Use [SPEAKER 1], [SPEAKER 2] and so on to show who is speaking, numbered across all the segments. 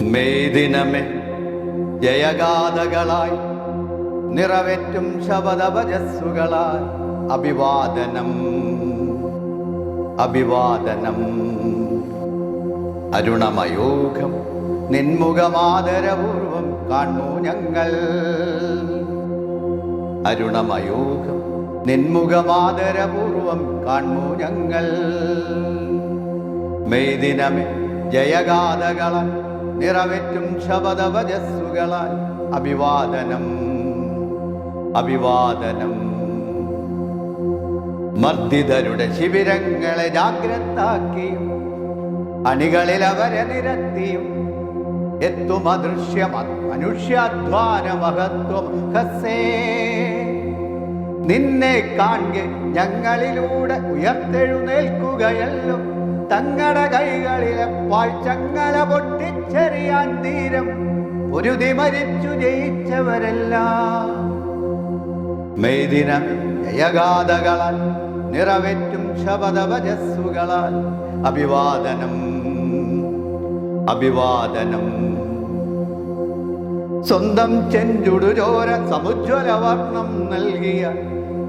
[SPEAKER 1] May ദിനമേ ജയഗാഥകളായി നിറവേറ്റും ശബദഭജസ്സുകളാൽ അഭിവാദനം അഭിവാദനം. അരുണമയൂഖം നിൻമുഖമാദരപൂർവം കാണൂ ഞങ്ങൾ. അരുണമയൂഖം നിൻമുഖമാദരപൂർവം കാണൂ ഞങ്ങൾ. മെയ് ദിനമേ ജയഗാഥകളാൽ നിറവേറ്റും ശബദഭജസ്സുകളാൽ അഭിവാദനം അഭിവാദനം. മർദ്ദിതരുടെ ശിബിരങ്ങളെ ജാഗ്രതാക്കിയും അണികളിൽ അവരെ നിരത്തിയും എത്തും അദൃശ്യ മനുഷ്യാധ്വാന മഹത്വം ഹസേ. നിന്നെ കാണെ ഞങ്ങളിലൂടെ ഉയർത്തെഴുന്നേൽക്കുകയല്ലോ. തങ്ങളുടെ കൈകളിലെ പാഴ്ചങ്ങല പൊട്ടിച്ചെറിയാൻ തീരം പൊരുതി മരിച്ചു ജയിച്ചവരെല്ലാം. മെയ് ദിനമേ ജയഗാഥകളാൽ നിറവേറ്റും ശബദഭജസ്സുകളാൽ അഭിവാദനം അഭിവാദനം. സ്വന്തം ചെഞ്ചുടുചോര സമുജ്വല വർണ്ണം നൽകിയ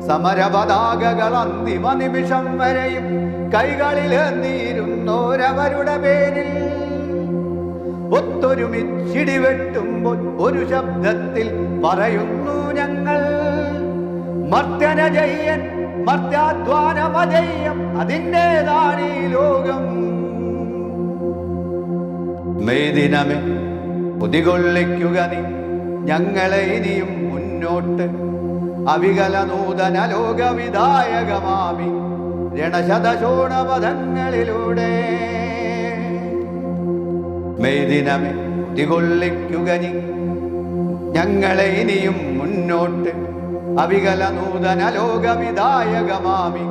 [SPEAKER 1] സമരപതാകകൾ അന്തിമ നിമിഷം വരെയും കൈകളിലേന്തിയിരുന്നോരവരുടെ പേരിൽ ഒത്തൊരുമിച്ചിടിവെട്ടുമ്പോൾ ഒരു ശബ്ദത്തിൽ പറയുന്നു ഞങ്ങൾ: മർത്യന ജയ്യൻ മർത്യാധ്വാനമജയ്യം, അതിൻ്റെതാണ് ഈ ലോകം. മെയ് ദിനമേ കുതികൊള്ളിക്കുക നീ ഞങ്ങളെ ഇനിയും മുന്നോട്ട്. അവികല നൂതന ലോകവിധായകമാമി രണശതശോണപഥങ്ങളിലൂടെ. മെയ് ദിനമേ കുതികൊള്ളിക്കുക നീ ഞങ്ങളെ ഇനിയും മുന്നോട്ട്. അവികല നൂതന ലോകവിധായകമാമി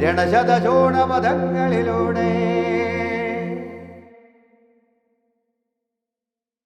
[SPEAKER 1] രണശതശോണപഥങ്ങളിലൂടെ.